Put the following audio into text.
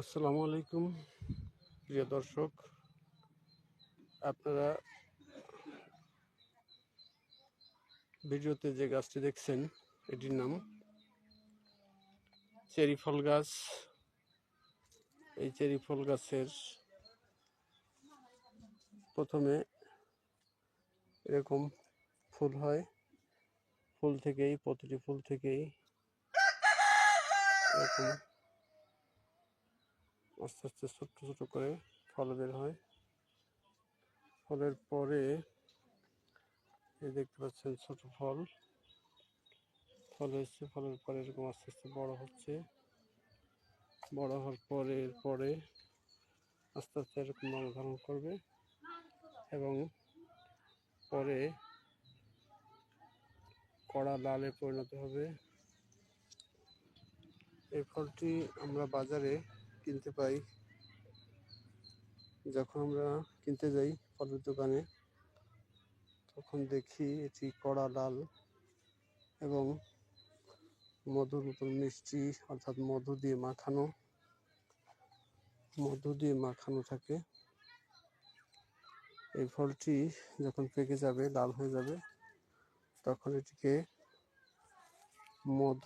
আসসালামু আলাইকুম প্রিয় দর্শক, আপনারা ভিডিওতে যে গাছটি দেখছেন এটির নাম চেরি ফল গাছ। এই চেরি ফল গাছের প্রথমে এরকম ফুল হয়, প্রতিটি ফুল থেকেই এরকম আস্তে আস্তে ছোট্ট ছোট করে ফল বের হয়। ফলের পরে এই দেখতে পাচ্ছেন ছোট ফল হচ্ছে, ফলের পরে এরকম আস্তে আস্তে বড় হচ্ছে। বড় হওয়ার পরে আস্তে আস্তে এরকম রং ধারণ করবে এবং পরে কড়া লালে পরিণত হবে। এই ফলটি আমরা বাজারে কিনতে পাই। যখন আমরা কিনতে যাই ফলের দোকানে, তখন দেখি এটি কড়া লাল এবং মধুর মতন মিষ্টি, অর্থাৎ মধু দিয়ে মাখানো থাকে। এই ফলটি যখন পেকে যাবে, লাল হয়ে যাবে, তখন এটিকে মধু